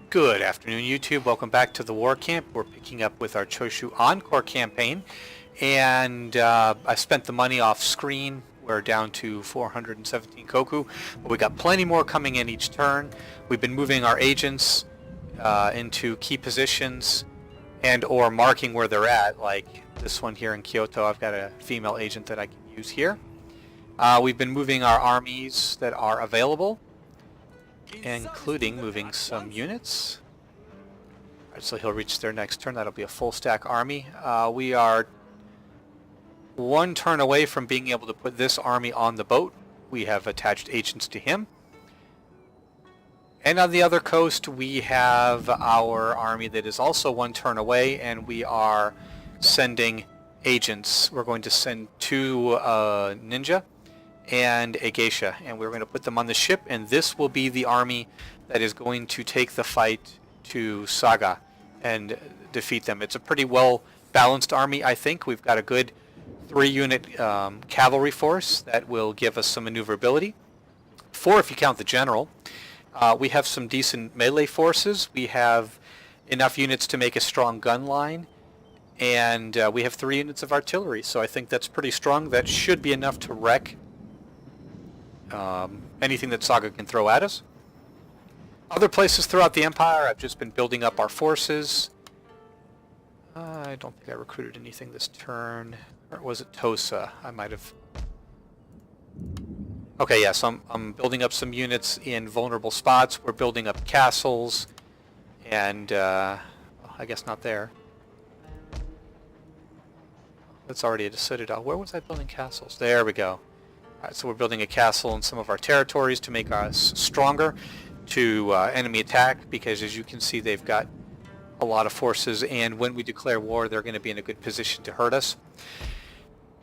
Good afternoon, YouTube. Welcome back to the War Camp. We're picking up with our Choshu Encore campaign, and I spent the money off screen. We're down to 417 koku, but we got plenty more coming in each turn. We've been moving our agents into key positions and or marking where they're at, like this one here in Kyoto. I've got a female agent that I can use here. We've been moving our armies that are available, including moving some units. Alright, so he'll reach their next turn. That'll be a full stack army. We are one turn away from being able to put this army on the boat. We have attached agents to him. And on the other coast we have our army that is also one turn away, and we are sending agents. We're going to send two ninja and a geisha, and we're going to put them on the ship, and this will be the army that is going to take the fight to Saga and defeat them. It's a pretty well balanced army, I think. We've got a good 3-unit cavalry force that will give us some maneuverability. 4 if you count the general. We have some decent melee forces. We have enough units to make a strong gun line, and we have 3 units of artillery, so I think that's pretty strong. That should be enough to wreck anything that Saga can throw at us. Other places throughout the Empire, I've just been building up our forces. I don't think I recruited anything this turn. Or was it Tosa? I might have... Okay, yes, I'm building up some units in vulnerable spots. We're building up castles, and I guess not there. That's already a citadel. Where was I building castles? There we go. Alright, so we're building a castle in some of our territories to make us stronger to enemy attack, because as you can see they've got a lot of forces, and when we declare war they're going to be in a good position to hurt us.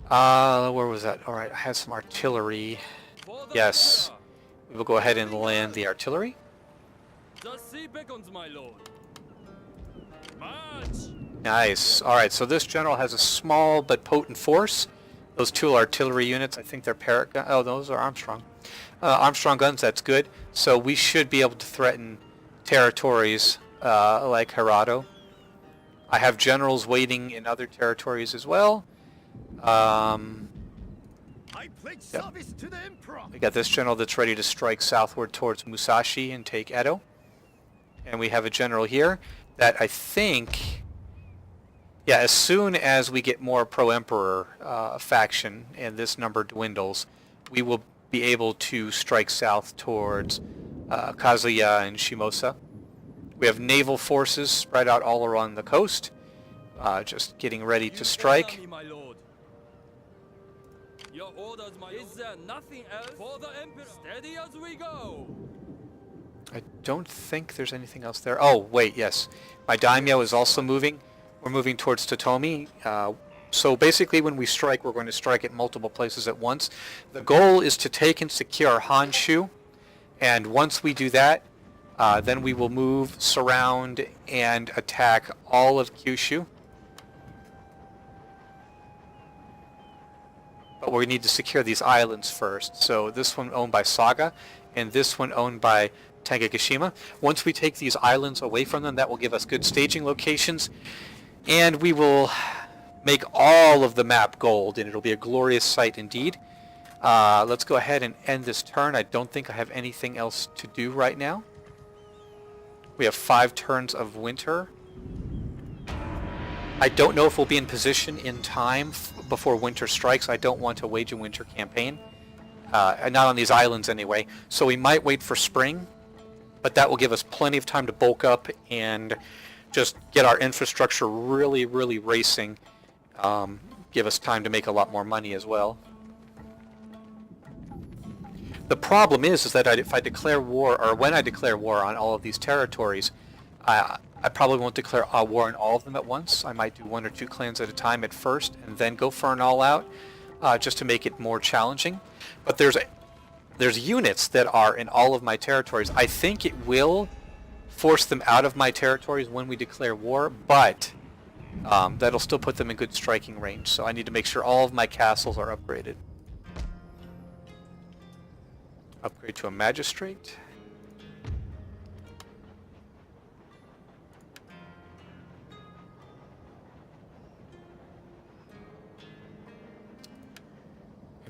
Where was that? Alright, I have some artillery. Yes, we will go ahead and land the artillery. Nice. Alright, so this general has a small but potent force. Those 2 artillery units, I think they're Parrot guns. Oh, those are Armstrong. Armstrong guns, that's good. So we should be able to threaten territories like Hirado. I have generals waiting in other territories as well. Yep. We got this general that's ready to strike southward towards Musashi and take Edo. And we have a general here that I think... Yeah, as soon as we get more pro-emperor faction and this number dwindles, we will be able to strike south towards Kazuya and Shimosa. We have naval forces spread out all around the coast, just getting ready to strike. I don't think there's anything else there. Oh, wait, yes. My daimyo is also moving. We're moving towards Totomi. So basically when we strike, we're going to strike at multiple places at once. The goal is to take and secure Honshu, and once we do that, then we will move, surround, and attack all of Kyushu. But we need to secure these islands first. So this one owned by Saga, and this one owned by Tangakashima. Once we take these islands away from them, that will give us good staging locations, and we will make all of the map gold, and it'll be a glorious sight indeed. Let's go ahead and end this turn. I don't think I have anything else to do right now. We have 5 turns of winter. I don't know if we'll be in position in time before winter strikes. I don't want to wage a winter campaign. Not on these islands anyway. So we might wait for spring, but that will give us plenty of time to bulk up and just get our infrastructure really, really racing. Give us time to make a lot more money as well. The problem is that if I declare war, or when I declare war on all of these territories, I probably won't declare a war on all of them at once. I might do 1 or 2 clans at a time at first, and then go for an all-out, just to make it more challenging. But there's units that are in all of my territories. I think it will force them out of my territories when we declare war, but that'll still put them in good striking range. So I need to make sure all of my castles are upgraded. Upgrade to a magistrate.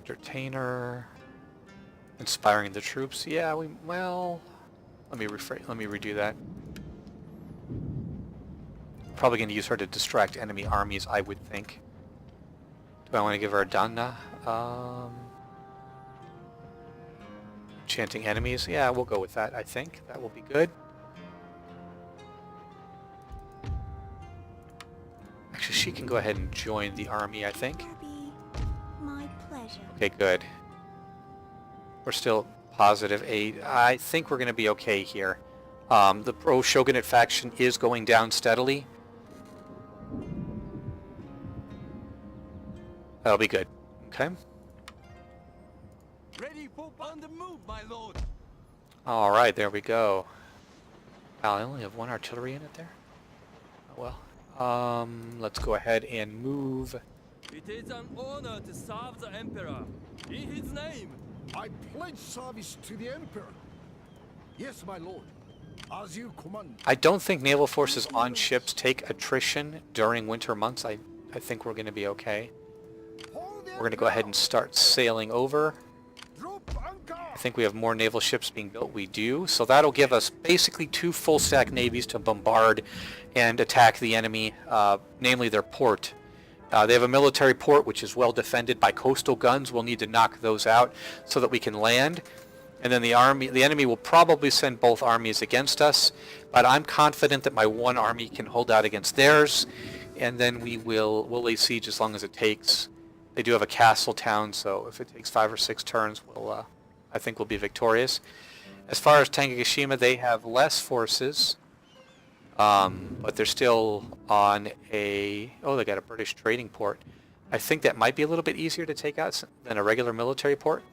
Entertainer. Inspiring the troops. Yeah, well, let me redo that. Probably going to use her to distract enemy armies, I would think. Do I want to give her a Danna? Enchanting enemies. Yeah, we'll go with that, I think. That will be good. Actually, she can go ahead and join the army, I think. My pleasure. Okay, good. We're still positive 8. I think we're going to be okay here. The pro-Shogunate faction is going down steadily. That'll be good. Okay. Ready for on the move, my lord. All right, there we go. Wow, I only have 1 artillery in it there. Oh well. Let's go ahead and move. It is an honor to serve the Emperor. In his name. I pledge service to the Emperor. Yes, my lord. As you command. I don't think naval forces on ships take attrition during winter months. I think we're going to be okay. We're going to go ahead and start sailing over. I think we have more naval ships being built. We do. So that'll give us basically 2 full-stack navies to bombard and attack the enemy, namely their port. They have a military port which is well defended by coastal guns. We'll need to knock those out so that we can land. And then the enemy will probably send both armies against us. But I'm confident that my 1 army can hold out against theirs. And then we'll lay siege as long as it takes. They do have a castle town, so if it takes 5 or 6 turns, I think we'll be victorious. As far as Tanegashima, they have less forces. But they're still on a... Oh, they got a British trading port. I think that might be a little bit easier to take out than a regular military port.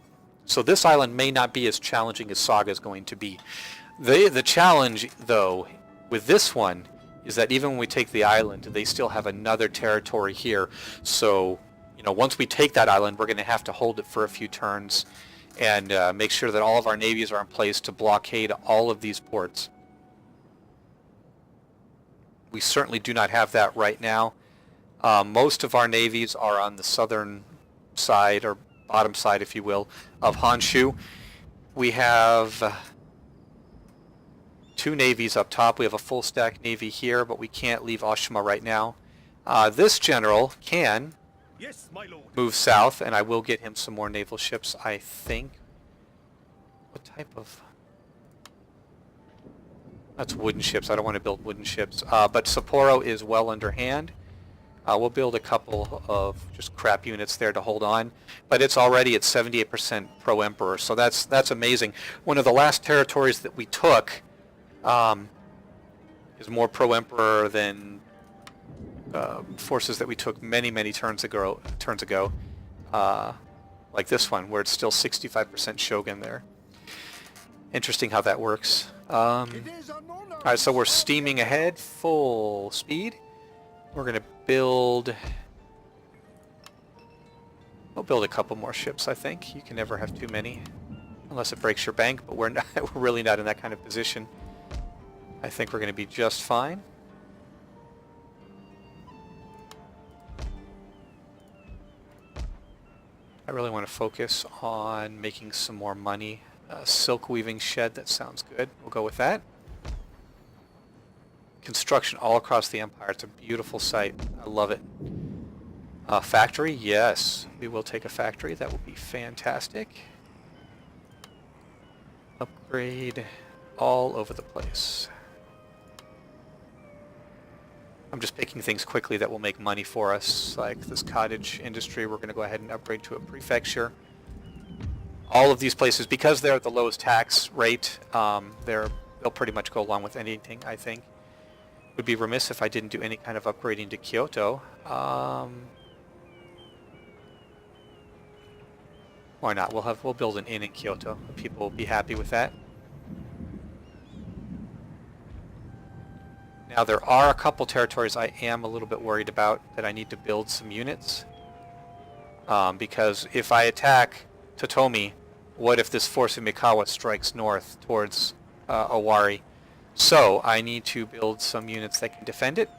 So this island may not be as challenging as Saga is going to be. The challenge, though, with this one, is that even when we take the island, they still have another territory here. So, you know, once we take that island, we're going to have to hold it for a few turns and make sure that all of our navies are in place to blockade all of these ports. We certainly do not have that right now. Most of our navies are on the southern side, or bottom side, if you will, of Honshu. We have 2 navies up top. We have a full stack navy here, but we can't leave Oshima right now. This general can move south, and I will get him some more naval ships, I think. What type of... That's wooden ships. I don't want to build wooden ships. But Sapporo is well underhand. We'll build a couple of just crap units there to hold on. But it's already at 78% pro-Emperor, so that's amazing. One of the last territories that we took is more pro-Emperor than forces that we took many turns ago. Like this one, where it's still 65% Shogun there. Interesting how that works. Alright, so we're steaming ahead, full speed. We're going to build... We'll build a couple more ships, I think. You can never have too many, unless it breaks your bank, but we're really not in that kind of position. I think we're going to be just fine. I really want to focus on making some more money. Silk weaving shed, that sounds good. We'll go with that. Construction all across the empire. It's a beautiful site. I love it. Factory, yes. We will take a factory. That will be fantastic. Upgrade all over the place. I'm just picking things quickly that will make money for us, like this cottage industry. We're going to go ahead and upgrade to a prefecture. All of these places, because they're at the lowest tax rate, they'll pretty much go along with anything, I think. Would be remiss if I didn't do any kind of upgrading to Kyoto. Why not? We'll build an inn in Kyoto. People will be happy with that. Now there are a couple territories I am a little bit worried about that I need to build some units. Because if I attack Totomi, what if this force of Mikawa strikes north towards Owari? So I need to build some units that can defend it.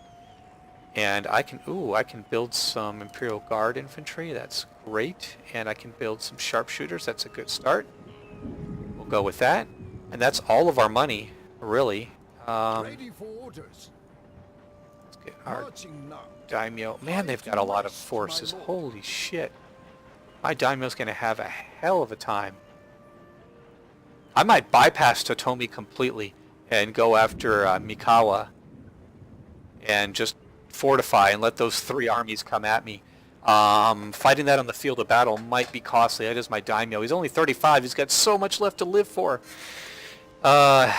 And I can build some Imperial Guard infantry. That's great. And I can build some sharpshooters. That's a good start. We'll go with that. And that's all of our money, really. Ready for orders. Let's get our Marching now. daimyo. Man, they've got a lot of forces. Holy shit. My daimyo's going to have a hell of a time. I might bypass Totomi completely and go after Mikawa and just fortify and let those 3 armies come at me. Fighting that on the field of battle might be costly. That is my daimyo. He's only 35. He's got so much left to live for. Let's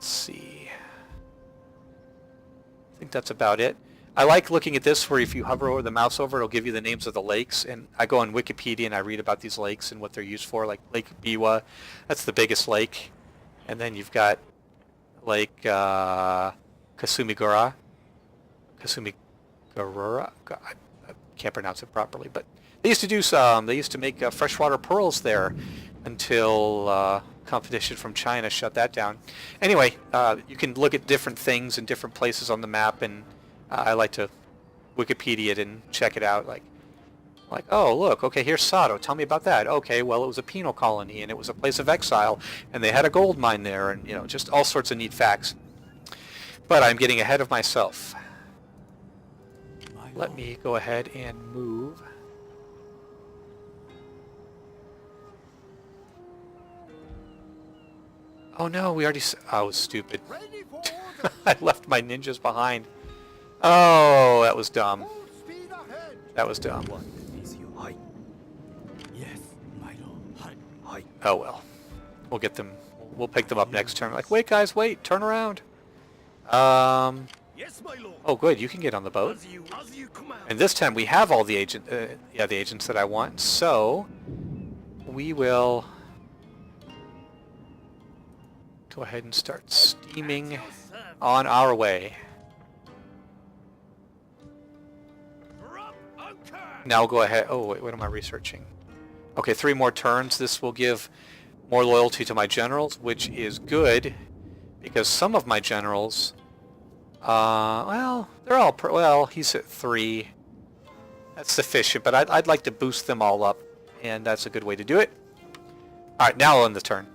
see. I think that's about it. I like looking at this where if you hover over the mouse over, it'll give you the names of the lakes. And I go on Wikipedia and I read about these lakes and what they're used for, like Lake Biwa. That's the biggest lake. And then you've got Lake Kasumigura. Kasumigura? I can't pronounce it properly, but they used to do some. They used to make freshwater pearls there until competition from China shut that down. Anyway, you can look at different things in different places on the map, and I like to Wikipedia it and check it out. Like, oh look, okay, here's Sato. Tell me about that. Okay, well it was a penal colony and it was a place of exile, and they had a gold mine there, and just all sorts of neat facts. But I'm getting ahead of myself. Let me go ahead and move. Oh no, we already... I was stupid. Ready for orders. I left my ninjas behind. Oh, that was dumb. Full speed ahead. That was dumb. Yes, my lord. Oh well. We'll get them... We'll pick them up next turn. Like, wait guys, wait, turn around. Yes, my lord. Oh good, you can get on the boat. As you command. And this time we have all the the agents that I want, so we will go ahead and start steaming on our way. Drop anchor. Now we'll go ahead. Oh wait, what am I researching? Okay, 3 more turns. This will give more loyalty to my generals, which is good because some of my generals, well, they're all well. He's at 3. That's sufficient, but I'd like to boost them all up, and that's a good way to do it. All right, now on the turn.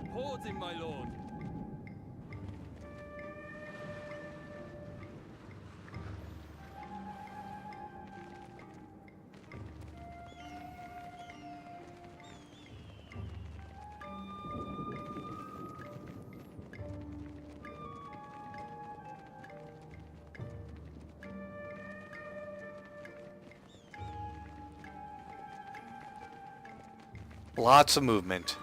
Reporting, my lord. Lots of movement.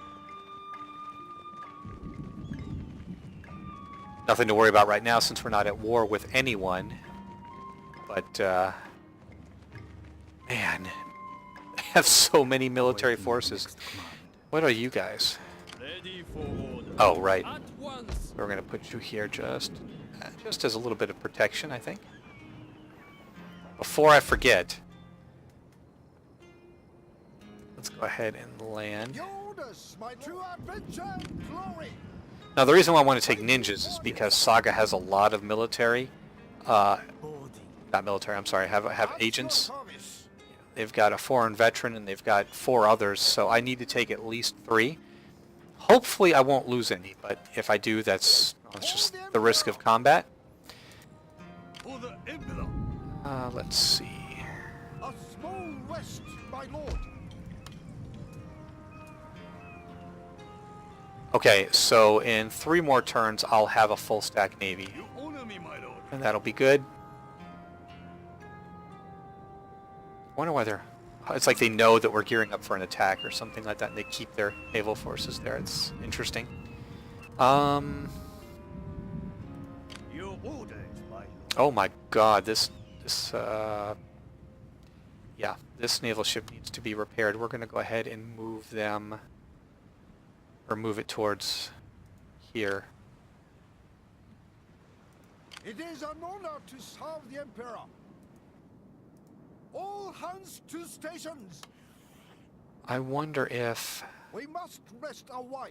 Nothing to worry about right now since we're not at war with anyone. But, man, I have so many military forces. What are you guys? Ready for order. Oh, right. At once. We're going to put you here just as a little bit of protection, I think. Before I forget, let's go ahead and land. Your orders, my true adventure and glory. Now, the reason why I want to take ninjas is because Saga has a lot of military. Not military, I'm sorry. Have agents. Service. They've got a foreign veteran and they've got 4 others, so I need to take at least 3. Hopefully I won't lose any, but if I do, that's just the risk of combat. For the Emperor. Let's see. A small rest, my lord. Okay, so in 3 more turns, I'll have a full stack navy, You honor me, my lord. and that'll be good. I wonder why they're... It's like they know that we're gearing up for an attack or something like that, and they keep their naval forces there. It's interesting. Your orders, my lord. Oh my god, this naval ship needs to be repaired. We're going to go ahead and move them, or move it towards here. It is an honor to serve the Emperor. All hands to stations. I wonder if... We must rest a while.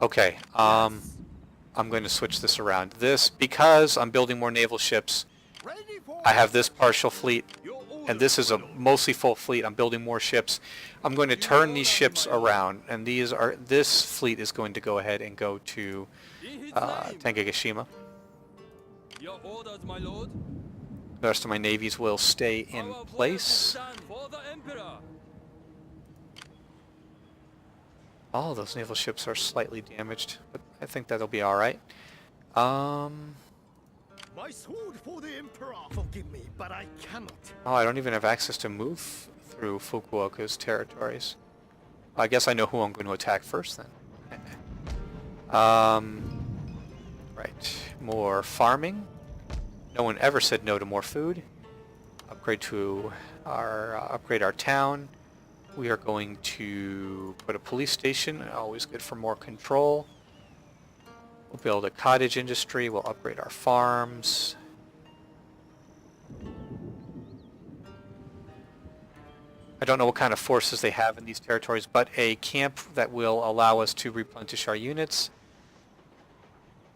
Okay, I'm going to switch this around. This, because I'm building more naval ships, Ready for I have this partial fleet, Your orders, and this is a my lord. mostly full fleet. I'm building more ships. I'm going to turn these ships around, and this fleet is going to go ahead and go to In his name. Tangagashima. Your orders, my lord. The rest of my navies will stay in Our word to place. stand for the Emperor. All those naval ships are slightly damaged, but I think that'll be alright. Oh, my sword for the Emperor. Forgive me, but I cannot. I don't even have access to move through Fukuoka's territories. I guess I know who I'm going to attack first then. Right, more farming. No one ever said no to more food. Upgrade our town. We are going to put a police station, always good for more control. We'll build a cottage industry, we'll upgrade our farms. I don't know what kind of forces they have in these territories, but a camp that will allow us to replenish our units.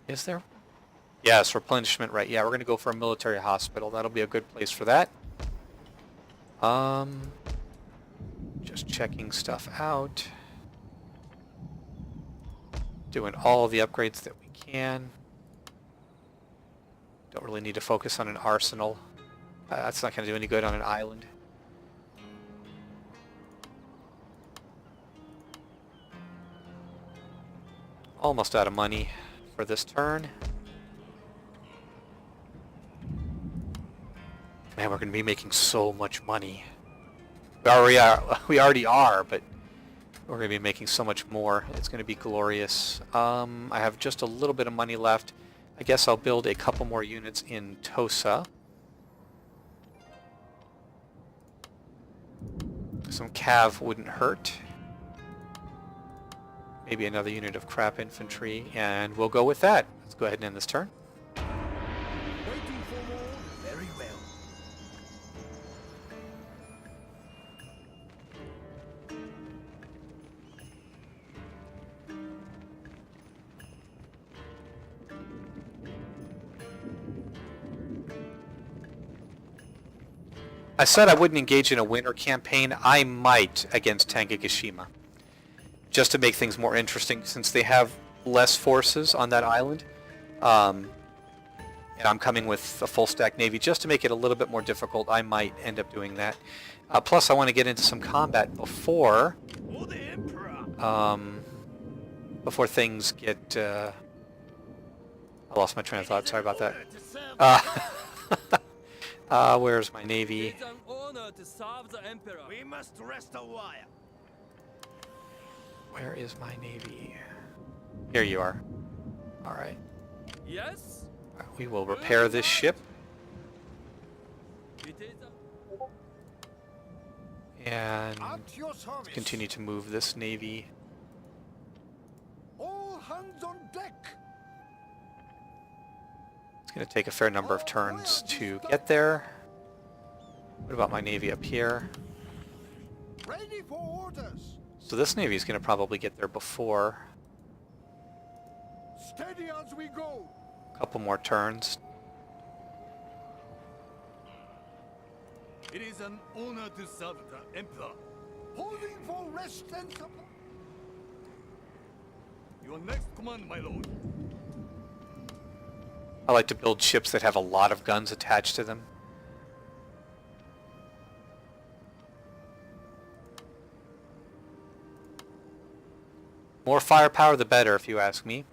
Is there? Yes, replenishment, right. Yeah, we're going to go for a military hospital. That'll be a good place for that. Just checking stuff out. Doing all the upgrades that we can. Don't really need to focus on an arsenal. That's not going to do any good on an island. Almost out of money for this turn. Man, we're going to be making so much money. We already are, but we're going to be making so much more. It's going to be glorious. I have just a little bit of money left. I guess I'll build a couple more units in Tosa. Some cav wouldn't hurt. Maybe another unit of crap infantry, and we'll go with that. Let's go ahead and end this turn. Waiting for more. Very well. I said I wouldn't engage in a winter campaign. I might against Tangagashima, just to make things more interesting, since they have less forces on that island. And I'm coming with a full stack navy just to make it a little bit more difficult. I might end up doing that. Plus, I want to get into some combat before before things get. I lost my train of thought. Sorry about that. Where's my navy? It's an honor to serve the Emperor. We must rest a while. Where is my navy? Here you are. All right. Yes? We will repair this ship. It is And At your service. continue to move this navy. All hands on deck. It's going to take a fair number of turns to get there. What about my navy up here? Ready for orders. So this navy is going to probably get there before. Steady as we go. A couple more turns. It is an honor to serve the Emperor. Holding for rest and support. Your next command, my lord. I like to build ships that have a lot of guns attached to them. More firepower the better, if you ask me.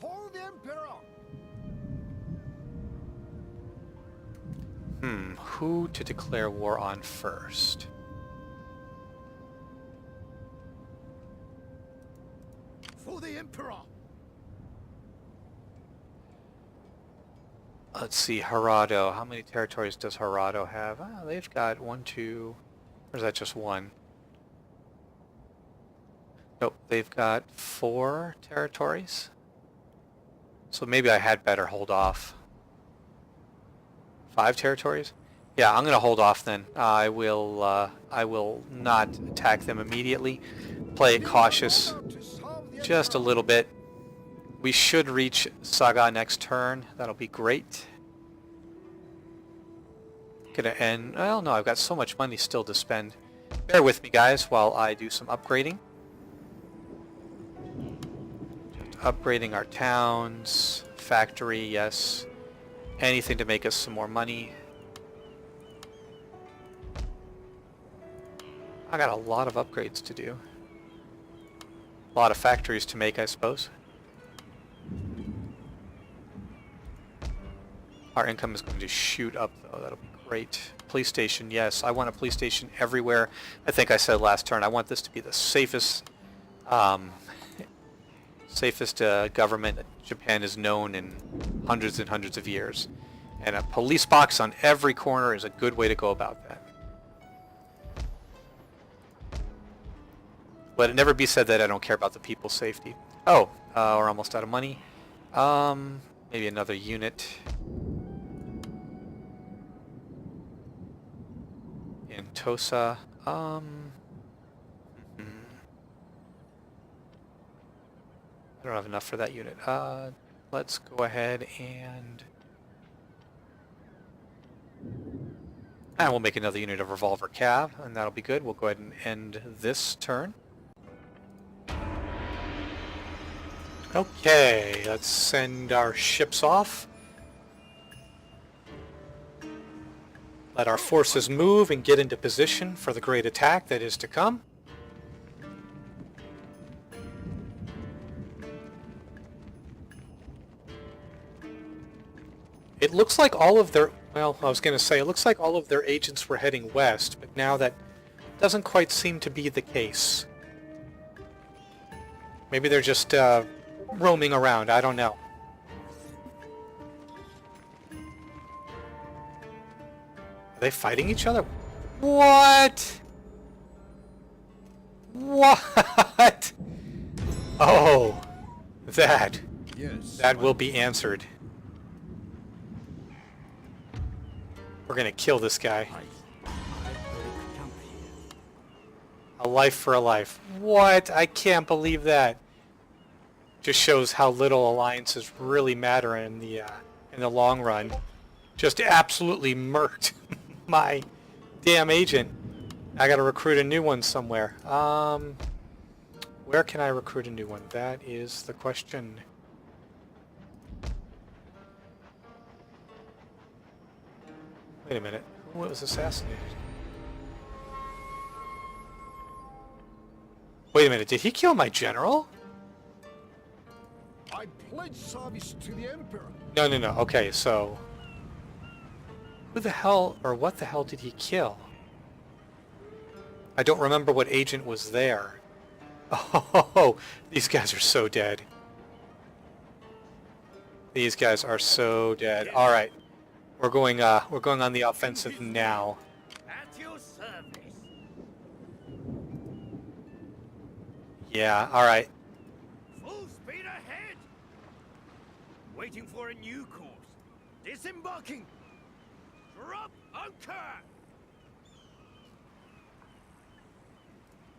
For the Emperor. Who to declare war on first? For the Emperor. Let's see, Harado. How many territories does Harado have? They've got 1, 2... Or is that just one? Nope, they've got 4 territories. So maybe I had better hold off. 5 territories? Yeah, I'm gonna hold off then. I will not attack them immediately. Play it cautious, just a little bit. We should reach Saga next turn. That'll be great. Gonna end. Well, no, I've got so much money still to spend. Bear with me, guys, while I do some upgrading. Just upgrading our towns, factory, yes. Anything to make us some more money. I got a lot of upgrades to do. A lot of factories to make, I suppose. Our income is going to shoot up, though. That'll be great. Police station, yes. I want a police station everywhere. I think I said last turn, I want this to be the safest, safest government that Japan has known in hundreds and hundreds of years. And a police box on every corner is a good way to go about that. Let it never be said that I don't care about the people's safety. Oh, we're almost out of money. Maybe another unit. In Tosa. I don't have enough for that unit. Let's go ahead and we'll make another unit of revolver cav, and that'll be good. We'll go ahead and end this turn. Okay, let's send our ships off. Let our forces move and get into position for the great attack that is to come. It looks like all of their, well, I was going to say, it looks like all of their agents were heading west, but now that doesn't quite seem to be the case. Maybe they're just roaming around, I don't know. Are they fighting each other? What? What? Oh, that. Yes. That will be answered. We're gonna kill this guy. A life for a life. What? I can't believe that. Just shows how little alliances really matter in the long run. Just absolutely murked my damn agent. I gotta recruit a new one somewhere. Where can I recruit a new one? That is the question. Wait a minute. Who was assassinated? Wait a minute. Did he kill my general? I pledge service to the Emperor. No, no, no. Okay, so who the hell or what the hell did he kill? I don't remember what agent was there. Oh, these guys are so dead. These guys are so dead. All right. We're going on the offensive now. At your service. Yeah, all right. Full speed ahead. Waiting for a new course. Disembarking. Drop anchor.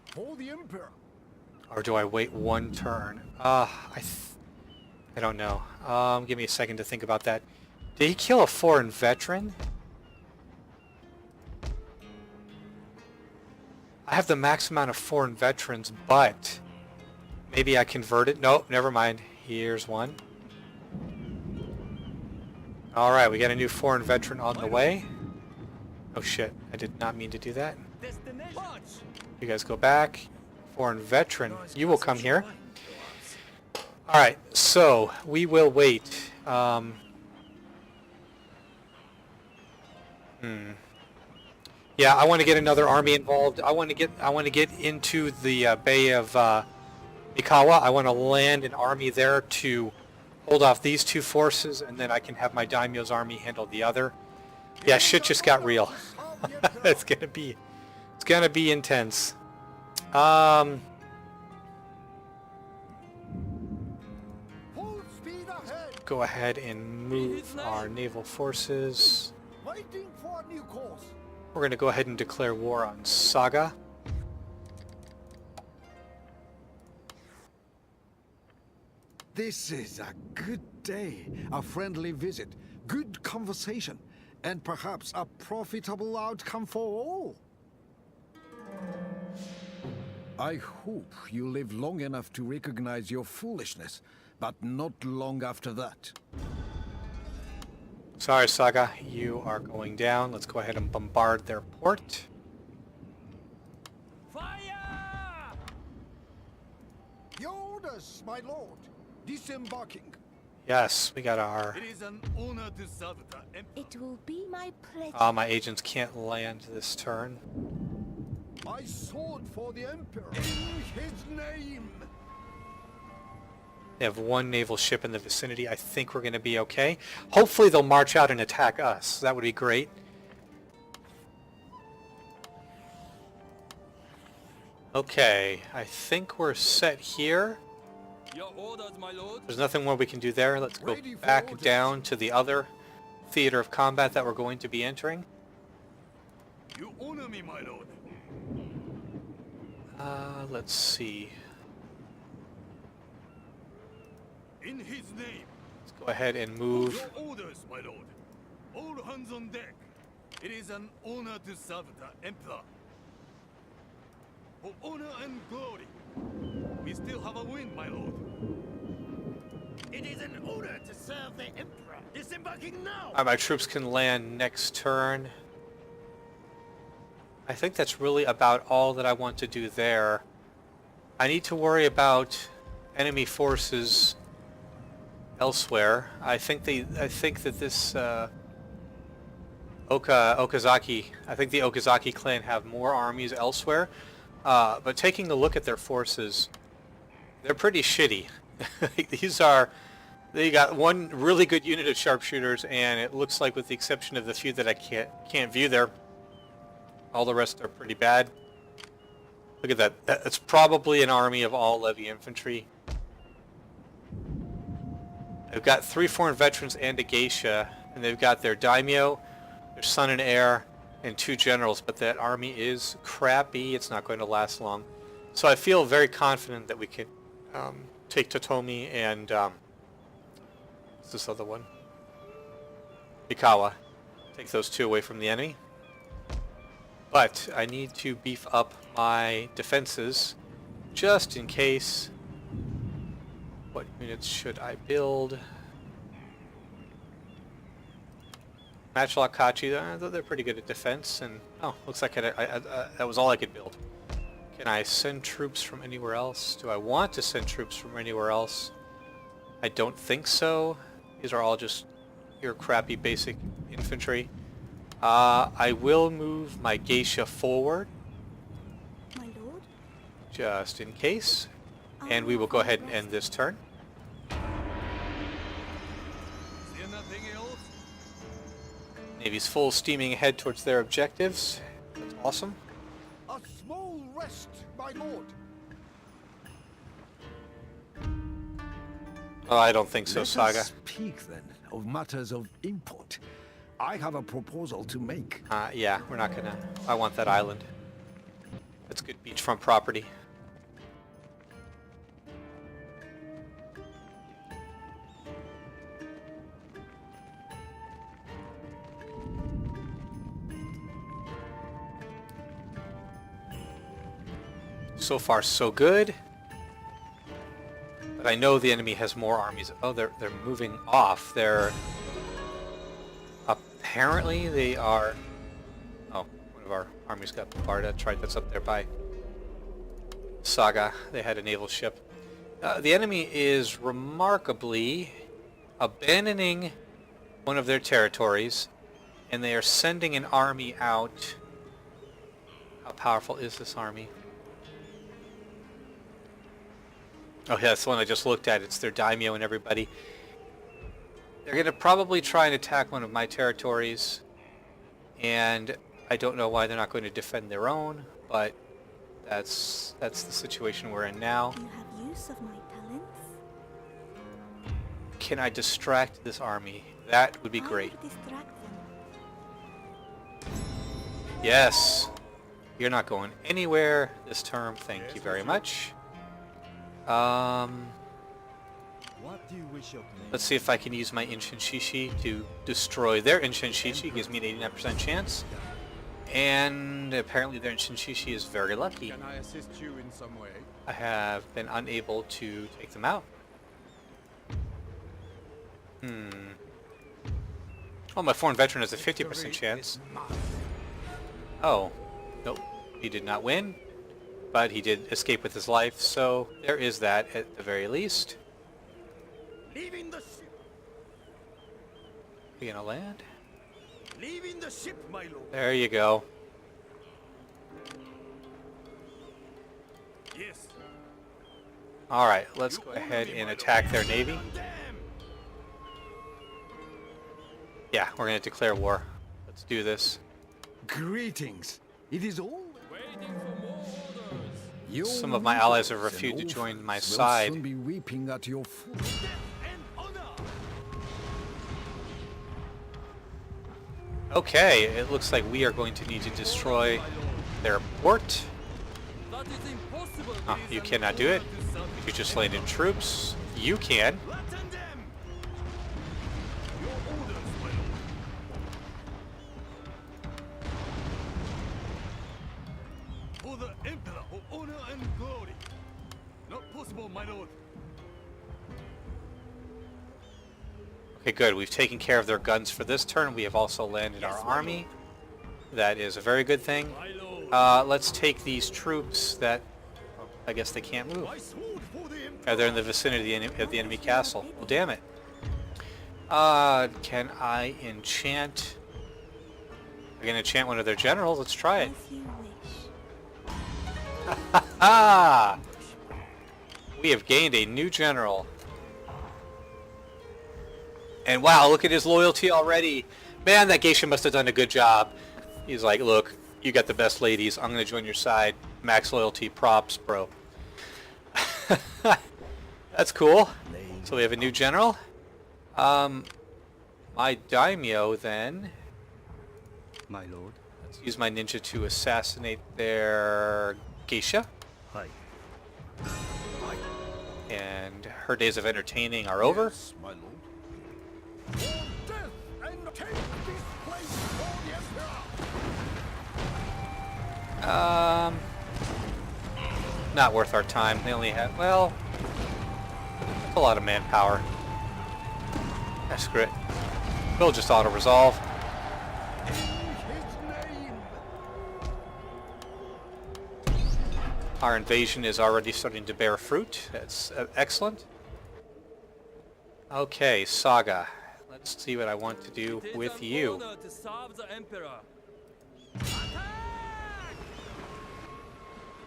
For the Emperor. Or do I wait one turn? I don't know. Give me a second to think about that. Did he kill a foreign veteran? I have the max amount of foreign veterans, but maybe I convert it. Nope, never mind. Here's one. Alright, we got a new foreign veteran on the way. Oh shit, I did not mean to do that. You guys go back. Foreign veteran, you will come here. Alright, so we will wait. Yeah, I want to get another army involved. I want to get into the Bay of Mikawa. I want to land an army there to hold off these two forces, and then I can have my daimyo's army handle the other. Yeah, shit just got real. It's gonna be intense. Full speed ahead. Go ahead and move our naval forces. Waiting for a new course. We're going to go ahead and declare war on Saga. This is a good day, a friendly visit, good conversation, and perhaps a profitable outcome for all. I hope you live long enough to recognize your foolishness, but not long after that. Sorry, Saga, you are going down. Let's go ahead and bombard their port. Fire! Your orders, my lord. Disembarking. Yes, we got our... It is an honor to serve the Emperor. It will be my pleasure. my agents can't land this turn. My sword for the Emperor. In his name. They have one naval ship in the vicinity. I think we're going to be okay. Hopefully they'll march out and attack us. That would be great. Okay, I think we're set here. Your orders, my lord. There's nothing more we can do there. Let's go Ready for back orders. down to the other theater of combat that we're going to be entering. You honor me, my lord. Let's see. In his name. Let's go ahead and move. Your orders, my lord. All hands on deck. It is an honor to serve the Emperor. For honor and glory. We still have a win, my lord. It is an honor to serve the Emperor. Disembarking now! My troops can land next turn. I think that's really about all that I want to do there. I need to worry about enemy forces elsewhere. I think that this Okazaki, I think the Okazaki clan have more armies elsewhere. But taking a look at their forces, they're pretty shitty. They got one really good unit of sharpshooters, and it looks like, with the exception of the few that I can't view there, all the rest are pretty bad. Look at that. That's probably an army of all levy infantry. They've got 3 foreign veterans and a geisha, and they've got their daimyo, their son and heir, and 2 generals, but that army is crappy. It's not going to last long. So I feel very confident that we can take Totomi and what's this other one? Mikawa. Take those 2 away from the enemy. But I need to beef up my defenses just in case. What units should I build? Matchlock Kachi, they're pretty good at defense, and oh, looks like that was all I could build. Can I send troops from anywhere else? Do I want to send troops from anywhere else? I don't think so. These are all just your crappy basic infantry. I will move my geisha forward, My lord? just in case, and we will go ahead and end this turn. See nothing else? Navy's full steaming ahead towards their objectives. That's awesome. A small rest, my lord. Oh, I don't think so, Let Saga. us speak then of matters of import. I have a proposal to make. Yeah, we're not gonna... I want that island. That's good beachfront property. So far, so good. But I know the enemy has more armies. Oh, they're moving off. They're... Apparently they are... Oh, one of our armies got bombarded. That's right, that's up there by Saga. They had a naval ship. The enemy is remarkably abandoning one of their territories, and they are sending an army out. How powerful is this army? Oh yeah, that's the one I just looked at. It's their daimyo and everybody. They're going to probably try and attack one of my territories, and I don't know why they're not going to defend their own, but that's the situation we're in now. You have use of my talents? can I distract this army? That would be How great. to distract them? Yes. You're not going anywhere this term. Thank you very much. What do you wish of me? Let's see if I can use my Inshinshishi to destroy their Inshinshishi. Gives me an 89% chance. And apparently their Inshinshishi is very lucky. Can I assist you in some way? I have been unable to take them out. Oh, my foreign veteran has a 50% chance. Oh. Nope. He did not win. But he did escape with his life, so there is that at the very least. Leaving the ship. We gonna land? Leaving the ship, my lord. There you go. Yes. Alright, let's go ahead and attack their navy. Yeah, we're gonna declare war. Let's do this. Greetings. It is all. Waiting for more orders. Your Some of my allies have leaders refused to and join my orphans will side. soon be weeping at your foot. Death and honor. Okay, it looks like we are going to need to destroy their port. That is impossible. Oh, you cannot do it. You just landed troops. You can. Flatten them. Your orders, my lord. For the Emperor of honor and glory. Not possible, my lord. Okay, good. We've taken care of their guns for this turn. We have also landed our army. That is a very good thing. My lord. Let's take these troops that... I guess they can't move. My sword for the Emperor. They're in the vicinity of the enemy castle. Well, damn it. Can I enchant... I can enchant one of their generals. Let's try it. As you wish. Ah! We have gained a new general. And wow, look at his loyalty already. Man, that geisha must have done a good job. He's like, look, you got the best ladies. I'm going to join your side. Max loyalty, props, bro. That's cool. So we have a new general. My daimyo then. My lord. Let's use my ninja to assassinate their geisha. Hi. And her days of entertaining are over. Yes, my lord. For death and take this place for the Emperor. Not worth our time. They only have, well, that's a lot of manpower. Screw it. We'll just auto-resolve. In his name. Our invasion is already starting to bear fruit. That's excellent. Okay, Saga. Let's see what I want to do with you. To serve the Emperor.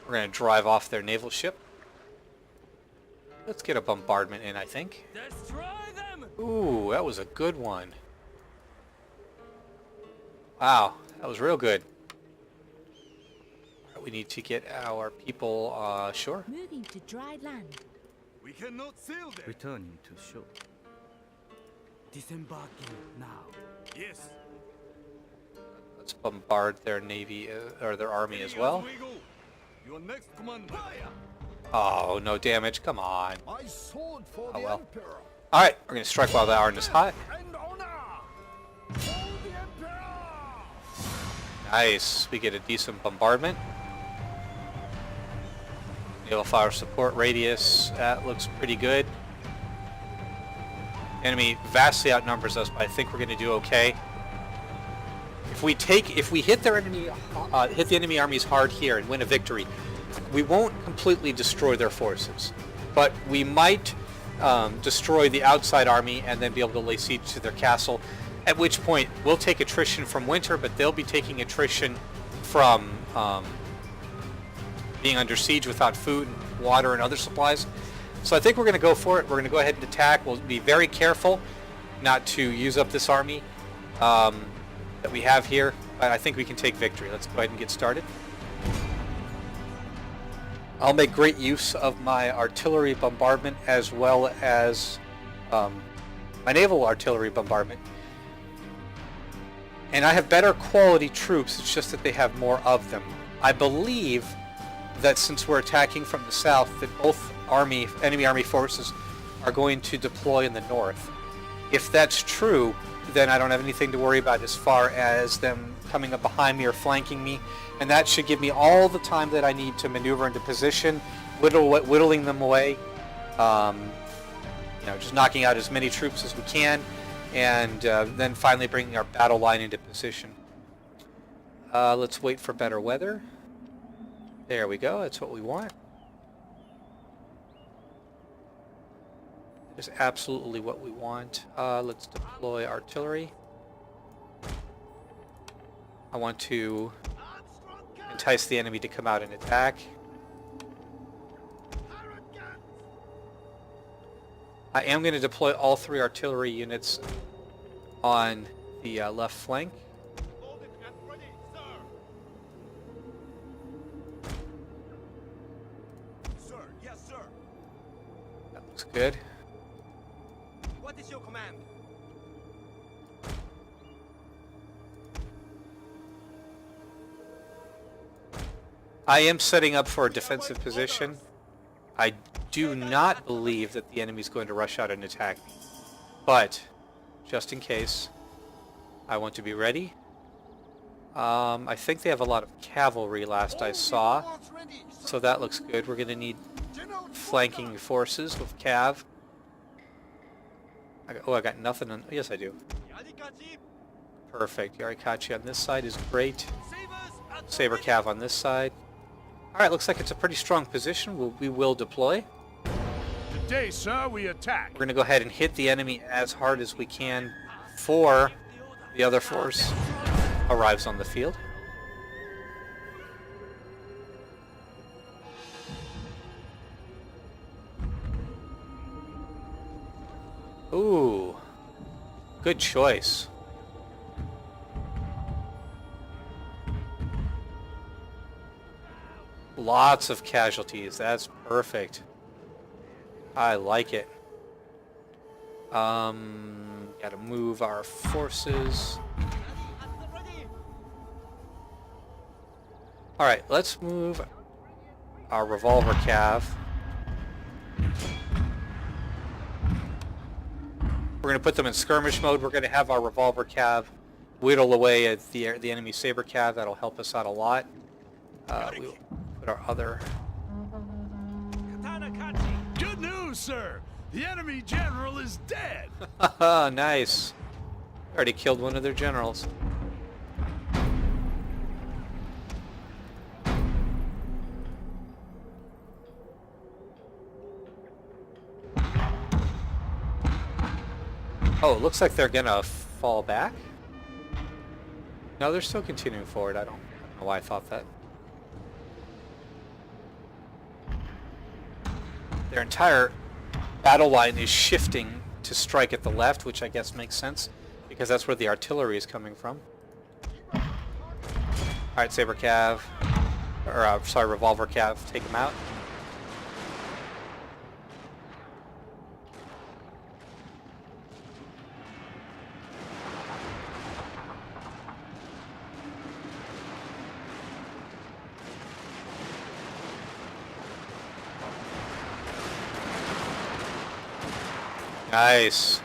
We're going to drive off their naval ship. Let's get a bombardment in, I think. Destroy them. Ooh, that was a good one. Wow, that was real good. All right, we need to get our people ashore. Moving to dry land. We cannot sail there. Returning to shore. Disembarking now. Yes. Let's bombard their navy or their army as well. Here we go. Your next command. Fire. Oh, no damage. Come on. My sword for Oh, the well. Emperor. All right, we're going to strike while the iron is hot. And honor. For the Emperor. Nice. We get a decent bombardment. Naval fire support radius. That looks pretty good. Enemy vastly outnumbers us, but I think we're going to do okay. If we hit their enemy, hit the enemy armies hard here and win a victory, we won't completely destroy their forces, but we might destroy the outside army and then be able to lay siege to their castle. At which point we'll take attrition from winter, but they'll be taking attrition from being under siege without food, and water, and other supplies. So I think we're going to go for it. We're going to go ahead and attack. We'll be very careful not to use up this army that we have here, but I think we can take victory. Let's go ahead and get started. I'll make great use of my artillery bombardment as well as my naval artillery bombardment. And I have better quality troops, it's just that they have more of them. I believe that since we're attacking from the south, that both enemy army forces are going to deploy in the north. If that's true, then I don't have anything to worry about as far as them coming up behind me or flanking me, and that should give me all the time that I need to maneuver into position, whittling them away, just knocking out as many troops as we can, and then finally bringing our battle line into position. Let's wait for better weather. There we go, that's what we want. That is absolutely what we want. Let's deploy artillery. I want to entice the enemy to come out and attack. I am going to deploy all 3 artillery units on the left flank. That looks good. What is your command? I am setting up for a defensive position. I do not believe that the enemy is going to rush out and attack me. But, just in case, I want to be ready. I think they have a lot of cavalry last I saw, so that looks good. We're going to need flanking forces with cav. I got nothing on... Yes, I do. Perfect. Yarikachi on this side is great. Saber cav on this side. Alright, looks like it's a pretty strong position. We will deploy. Today, sir, we attack. We're going to go ahead and hit the enemy as hard as we can before the other force arrives on the field. Ooh, good choice. Lots of casualties. That's perfect. I like it. Gotta move our forces. Alright, let's move our revolver cav. We're going to put them in skirmish mode. We're going to have our revolver cav whittle away at the enemy saber cav. That'll help us out a lot. We'll put our other... Good news, sir! The enemy general is dead! Nice. Already killed one of their generals. Oh, it looks like they're gonna fall back. No, they're still continuing forward. I don't know why I thought that. Their entire battle line is shifting to strike at the left, which I guess makes sense, because that's where the artillery is coming from. Alright, saber cav, or sorry, revolver cav, take them out. Nice.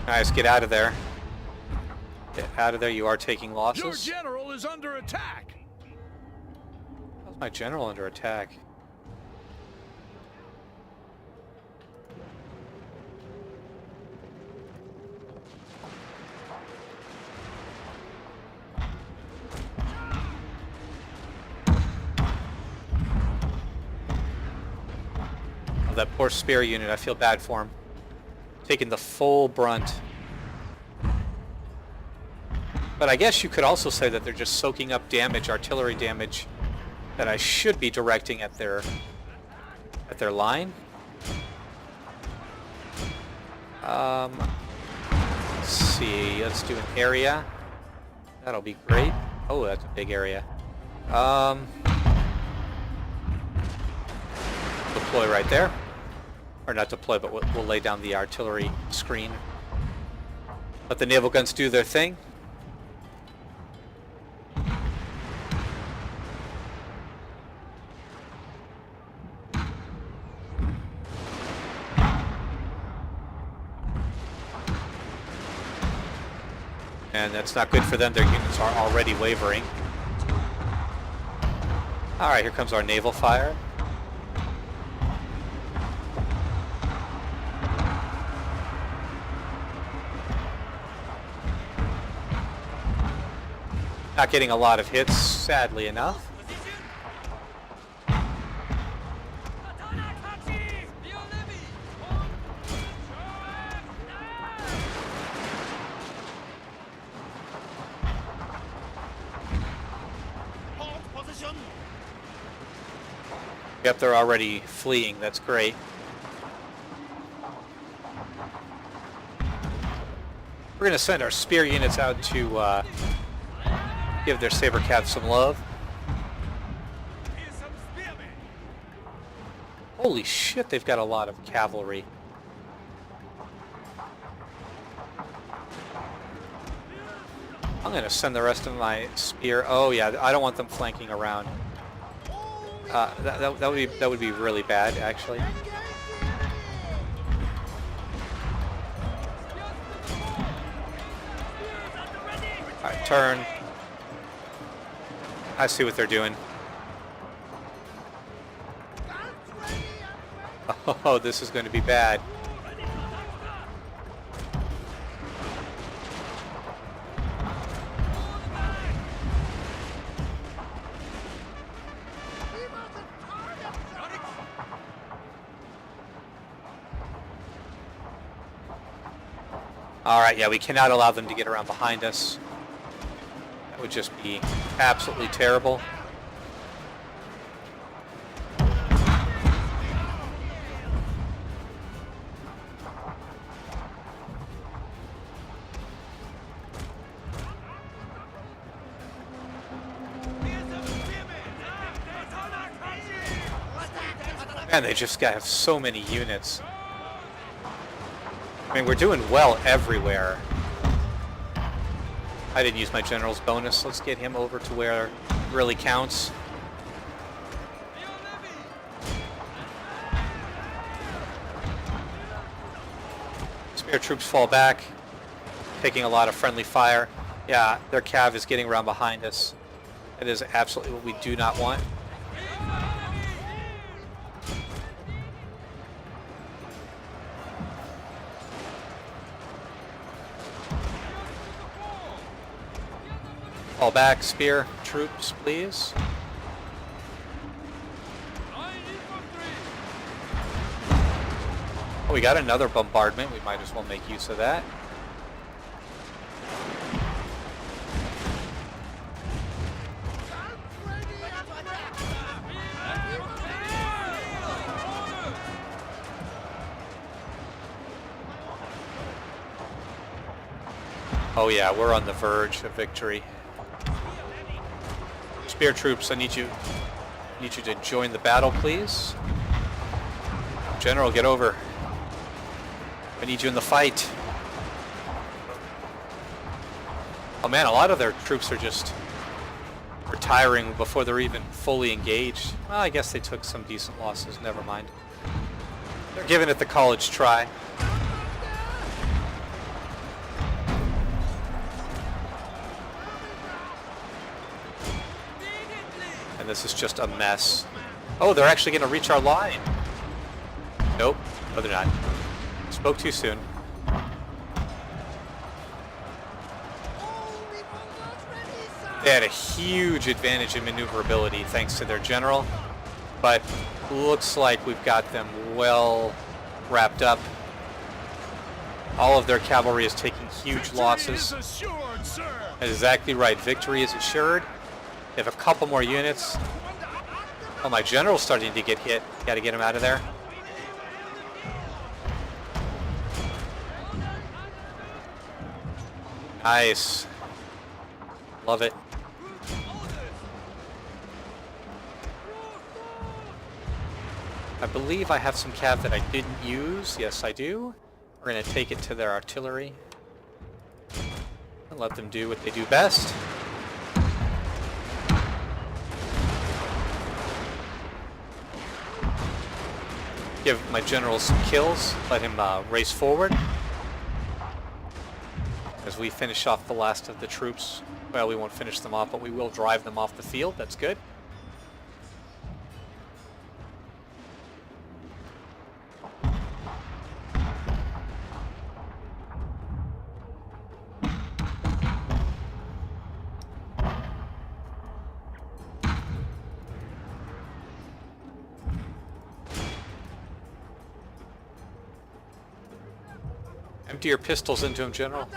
Nice, get out of there. Get out of there, you are taking losses. Your general is under attack! How's my general under attack? Oh, that poor spear unit, I feel bad for him. Taking the full brunt. But I guess you could also say that they're just soaking up damage, artillery damage, that I should be directing at their line. Let's see, let's do an area. That'll be great. Oh, that's a big area. Deploy right there. Or not deploy, but we'll lay down the artillery screen. Let the naval guns do their thing. And that's not good for them. Their units are already wavering. Alright, here comes our naval fire. Not getting a lot of hits, sadly enough. Yep, they're already fleeing. That's great. We're going to send our spear units out to give their saber cav some love. Holy shit, they've got a lot of cavalry. I'm going to send the rest of my spear. Oh yeah, I don't want them flanking around. That would be really bad, actually. All right, turn. I see what they're doing. Oh, this is going to be bad. Alright, yeah, we cannot allow them to get around behind us. That would just be absolutely terrible. Man, they just have so many units. I mean, we're doing well everywhere. I didn't use my general's bonus. Let's get him over to where it really counts. Spear troops fall back, taking a lot of friendly fire. Yeah, their cav is getting around behind us. That is absolutely what we do not want. Fall back, spear troops, please. Oh, we got another bombardment. We might as well make use of that. Oh yeah, we're on the verge of victory. Spear troops, I need you to join the battle, please. General, get over. I need you in the fight. Oh man, a lot of their troops are just retiring before they're even fully engaged. Well, I guess they took some decent losses, never mind. They're giving it the college try. And this is just a mess. Oh, they're actually going to reach our line. Nope. No, they're not. Spoke too soon. They had a huge advantage in maneuverability thanks to their general, but looks like we've got them well wrapped up. All of their cavalry is taking huge losses. That's exactly right. Victory is assured. They have a couple more units. Oh, my general's starting to get hit. Got to get him out of there. Nice. Love it. I believe I have some cav that I didn't use. Yes, I do. We're going to take it to their artillery and let them do what they do best. Give my general some kills. Let him race forward. As we finish off the last of the troops. Well, we won't finish them off, but we will drive them off the field. That's good. Empty your pistols into him, General.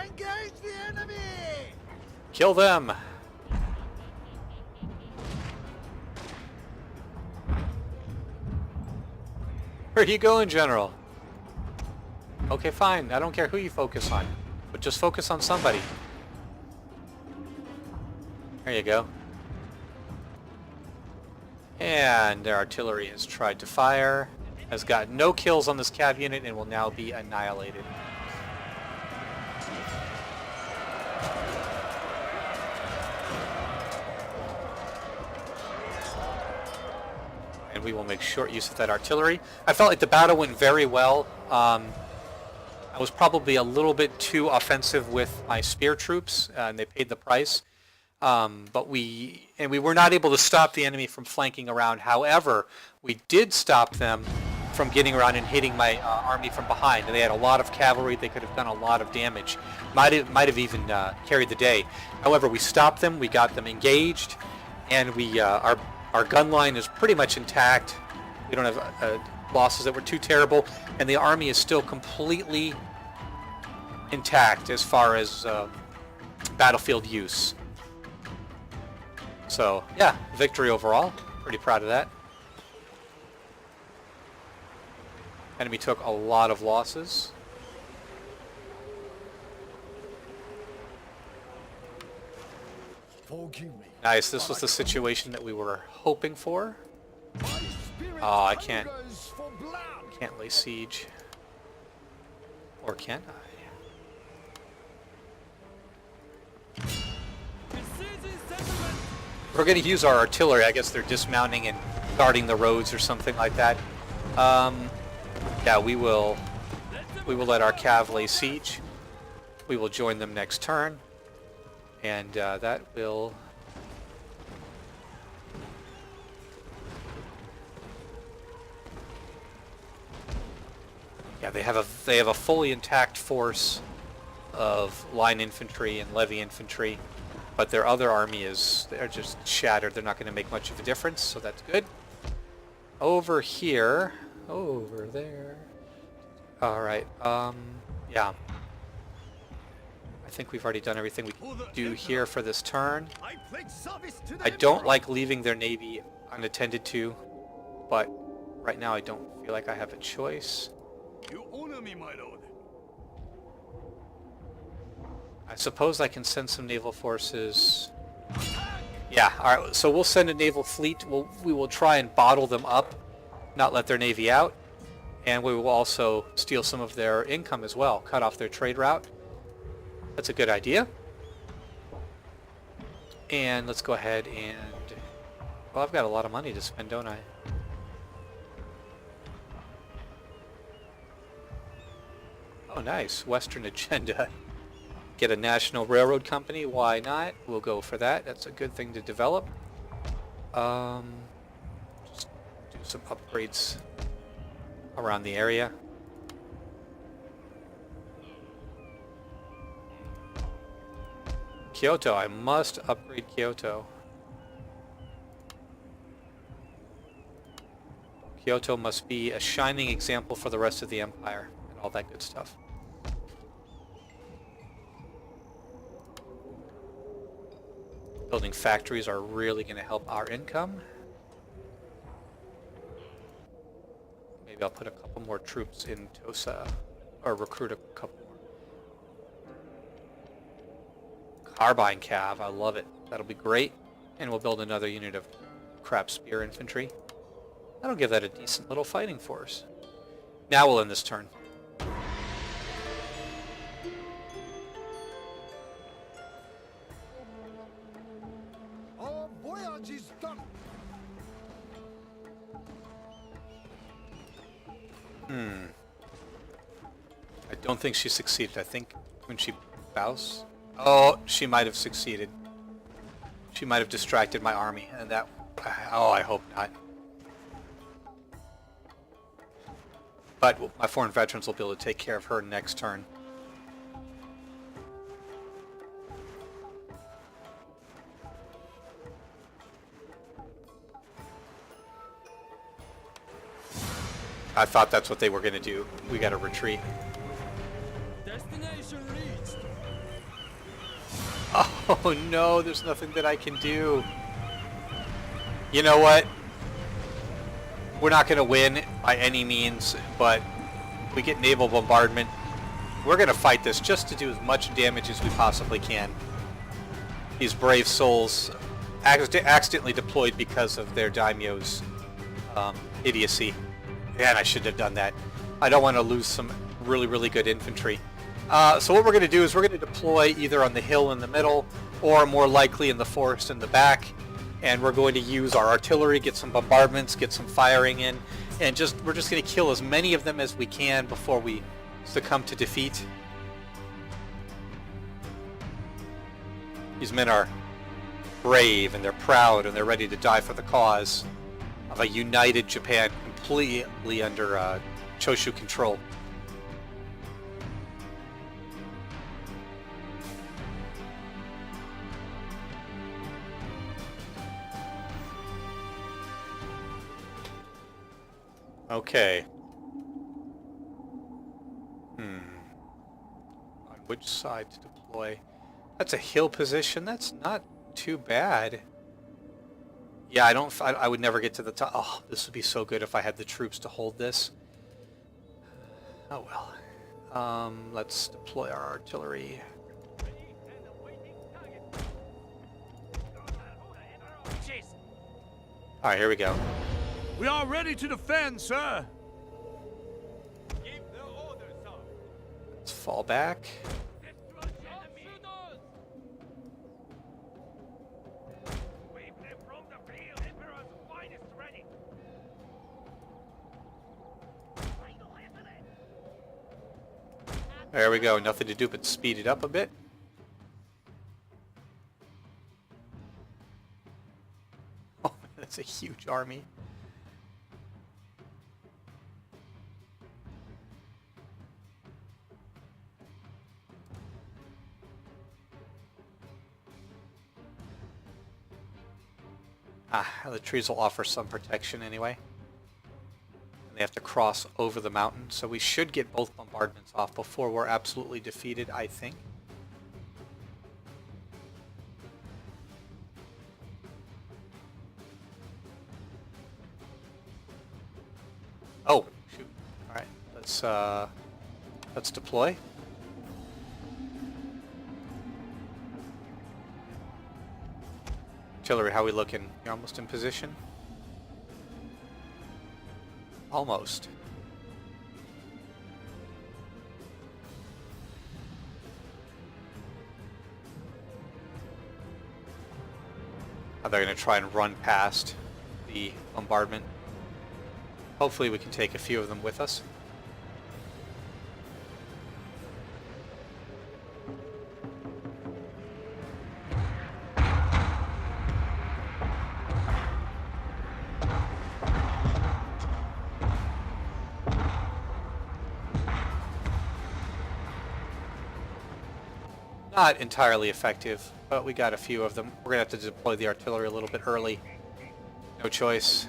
Engage the enemy! Kill them! Where are you going, General? Okay, fine. I don't care who you focus on. But just focus on somebody. There you go. And their artillery has tried to fire. Has got no kills on this cav unit and will now be annihilated. And we will make short use of that artillery. I felt like the battle went very well. I was probably a little bit too offensive with my spear troops, and they paid the price. But we were not able to stop the enemy from flanking around. However, we did stop them from getting around and hitting my army from behind. They had a lot of cavalry. They could have done a lot of damage. Might have even carried the day. However, we stopped them. We got them engaged, and we our gun line is pretty much intact. We don't have losses that were too terrible, and the army is still completely intact as far as battlefield use. So, yeah, victory overall. Pretty proud of that. Enemy took a lot of losses. Forgive me. Nice, this was the situation that we were hoping for. Oh, I can't lay siege. Or can I? We're going to use our artillery. I guess they're dismounting and guarding the roads or something like that. Yeah, we will let our cav lay siege. We will join them next turn. And that will... Yeah, they have a fully intact force of line infantry and levy infantry, but their other army they're just shattered. They're not going to make much of a difference, so that's good. Over here, over there. All right. Yeah. I think we've already done everything we can do here for this turn. I don't like leaving their navy unattended to, but right now I don't feel like I have a choice. You honor me, my lord. I suppose I can send some naval forces. Yeah, all right, so we'll send a naval fleet. We will try and bottle them up, not let their navy out, and we will also steal some of their income as well, cut off their trade route. That's a good idea. And let's go ahead and... Well, I've got a lot of money to spend, don't I? Oh, nice. Western agenda. Get a national railroad company. Why not? We'll go for that. That's a good thing to develop. Just do some upgrades around the area. Kyoto. I must upgrade Kyoto. Kyoto must be a shining example for the rest of the empire and all that good stuff. Building factories are really going to help our income. Maybe I'll put a couple more troops in Tosa, or recruit a couple more. Carbine cav, I love it. That'll be great. And we'll build another unit of crap spear infantry. That'll give that a decent little fighting force. Now we'll end this turn. Our voyage is done. I don't think she succeeded. I think when she bows... Oh, she might have succeeded. She might have distracted my army, and that... Oh, I hope not. But my foreign veterans will be able to take care of her next turn. I thought that's what they were going to do. We got to retreat. Destination reached. Oh no, there's nothing that I can do. You know what? We're not going to win by any means, but we get naval bombardment. We're going to fight this just to do as much damage as we possibly can. These brave souls accidentally deployed because of their daimyo's idiocy. Man, I shouldn't have done that. I don't want to lose some really, really good infantry. So what we're going to do is we're going to deploy either on the hill in the middle or more likely in the forest in the back. And we're going to use our artillery, get some bombardments, get some firing in, and we're just going to kill as many of them as we can before we succumb to defeat. These men are brave and they're proud and they're ready to die for the cause of a united Japan completely under Choshu control. Okay. On which side to deploy? That's a hill position. That's not too bad. Yeah, I would never get to the top. Oh, this would be so good if I had the troops to hold this. Oh well. Let's deploy our artillery. Alright, here we go. We are ready to defend, sir. Give the order, sir. Let's fall back. There we go. Nothing to do but speed it up a bit. Oh, that's a huge army. The trees will offer some protection anyway. They have to cross over the mountain, so we should get both bombardments off before we're absolutely defeated, I think. Oh, shoot. Alright, let's deploy. Artillery, how we looking? You're almost in position? Almost. Now they're going to try and run past the bombardment. Hopefully we can take a few of them with us. Not entirely effective, but we got a few of them. We're going to have to deploy the artillery a little bit early. No choice.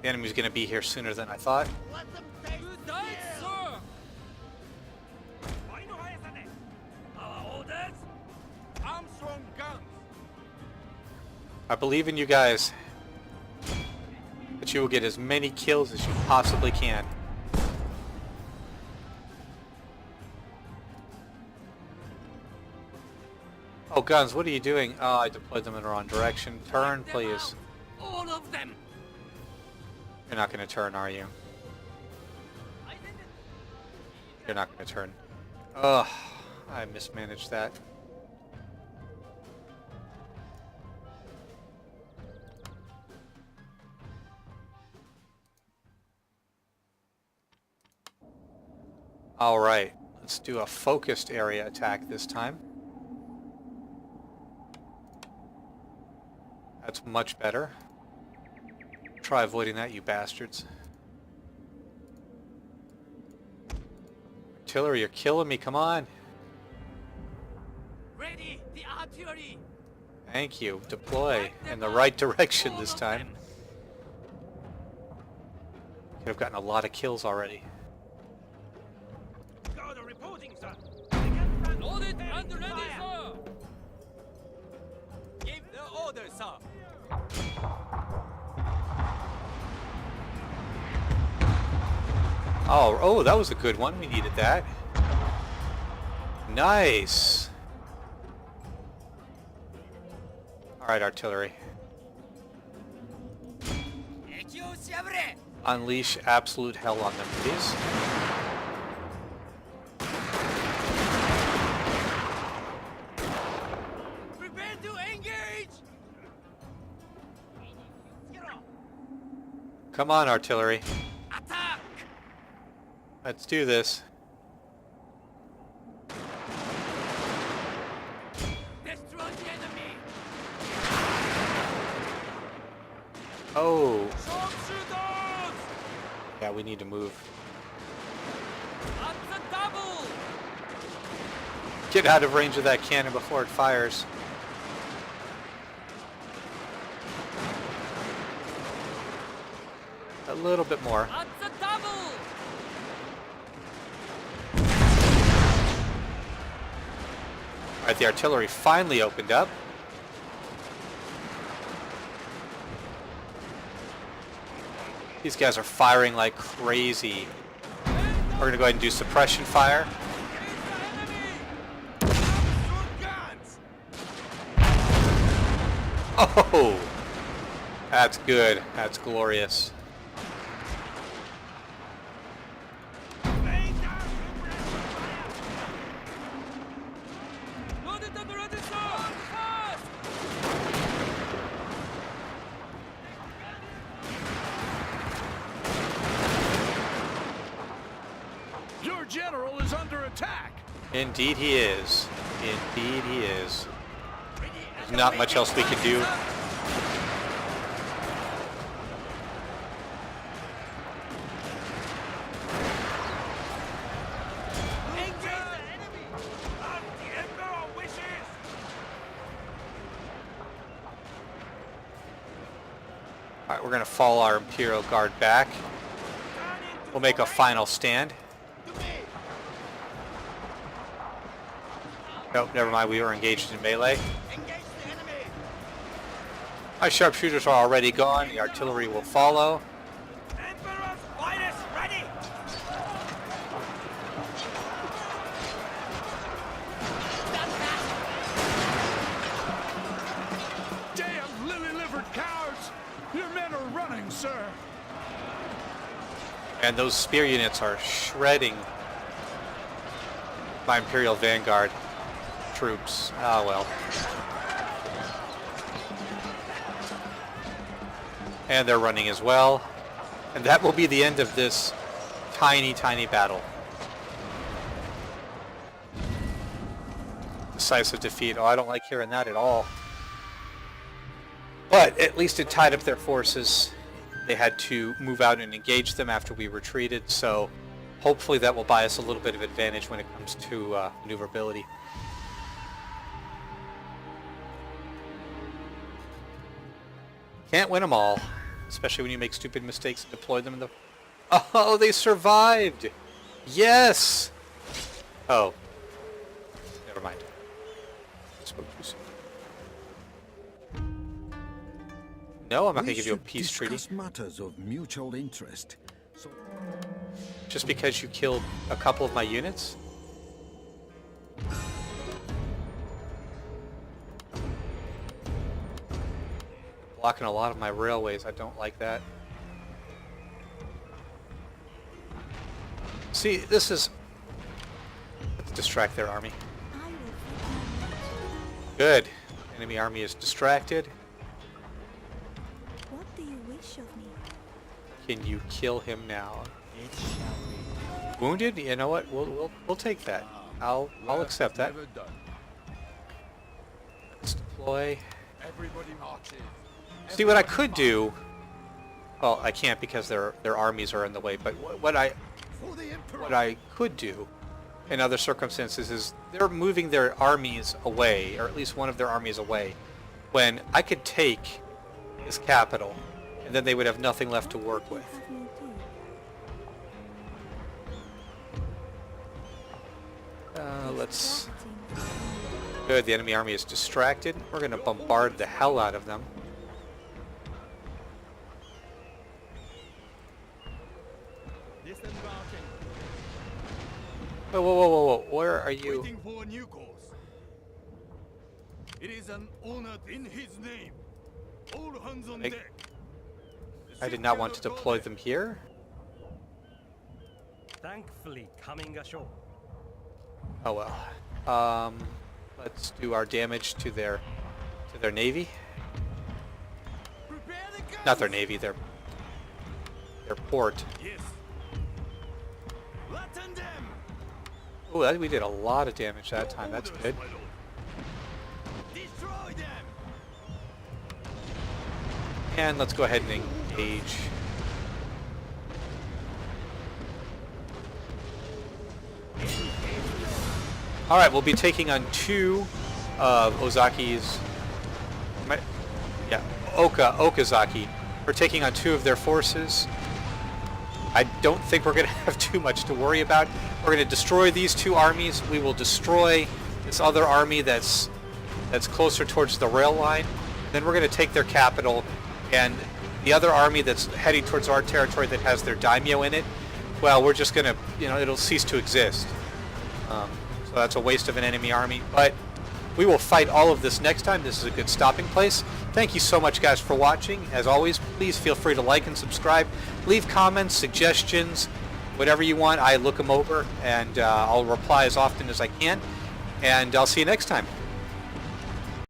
The enemy's going to be here sooner than I thought. Let them take the sir. Our orders? Armstrong guns. I believe in you guys. But you will get as many kills as you possibly can. Oh, guns, what are you doing? Oh, I deployed them in the wrong direction. Turn, please. All of them. You're not going to turn, are you? You're not going to turn. Ugh, I mismanaged that. Alright, let's do a focused area attack this time. That's much better. Try avoiding that, you bastards. Artillery, you're killing me, come on. Ready, the artillery. Thank you. Deploy in the right direction this time. Could have gotten a lot of kills already. Guard reporting, sir. Loaded and ready, sir. Give the order, sir. Oh, that was a good one. We needed that. Nice. Alright, artillery. Unleash absolute hell on them, please. Prepare to engage. Come on, artillery. Attack. Let's do this. Destroy the enemy. Oh. Sharpshooters. Yeah, we need to move. At the double. Get out of range of that cannon before it fires. A little bit more. At the double. Alright, the artillery finally opened up. These guys are firing like crazy. We're going to go ahead and do suppression fire. Oh! That's good. That's glorious. Loaded and ready, sir. Fast. Your general is under attack. Indeed he is. Indeed he is. There's not much else we can do. Alright, we're going to follow our Imperial Guard back. We'll make a final stand. Nope, never mind, we were engaged in melee. My sharpshooters are already gone, the artillery will follow. Emperor's finest ready. Damn lily-livered cowards! Your men are running, sir. And those spear units are shredding my Imperial Vanguard troops. Ah, well. And they're running as well. And that will be the end of this tiny, tiny battle. Decisive defeat. Oh, I don't like hearing that at all. But at least it tied up their forces. They had to move out and engage them after we retreated, so hopefully that will buy us a little bit of advantage when it comes to maneuverability. Can't win them all, especially when you make stupid mistakes and deploy them in the... Oh, they survived! Yes! Oh. Never mind. I spoke too soon. No, I'm not We going to give you a should peace treaty. discuss matters of mutual interest. So Just because you killed a couple of my units? Blocking a lot of my railways. I don't like that. See, this is... Let's distract their army. I will fight my right. Good. Enemy army is distracted. What do you wish of me? Can you kill him now? It shall be. Wounded? You know what? We'll take that. I'll accept that. Never done. Let's deploy. Everybody marches. See what I could do. Well, I can't because their armies are in the way. But what I could do, in other circumstances, is they're moving their armies away, or at least one of their armies away. When I could take his capital, and then they would have nothing left to work with. Have me do. Let's. Distracting. Good. The enemy army is distracted. We're going to bombard the hell out of them. Disembarking. Whoa, whoa, whoa, whoa, whoa. Where are you? Waiting for a new course. It is an honor in his name. All hands on I- deck. I did not want to deploy them here. Thankfully coming ashore. Oh well. Let's do our damage to their navy. Prepare the guns. Not their navy, their port. Yes. Flatten them. Oh, we did a lot of damage that time. That's Orders, good. my lord. Destroy them. And let's go ahead and engage. All right, we'll be taking on 2 of Ozaki's. Yeah, Okazaki. We're taking on 2 of their forces. I don't think we're going to have too much to worry about. We're going to destroy these 2 armies. We will destroy this other army that's closer towards the rail line. Then we're going to take their capital, and the other army that's heading towards our territory that has their daimyo in it, well, we're just going to, it'll cease to exist. So that's a waste of an enemy army. But we will fight all of this next time. This is a good stopping place. Thank you so much, guys, for watching. As always, please feel free to like and subscribe. Leave comments, suggestions, whatever you want. I look them over, and I'll reply as often as I can. And I'll see you next time.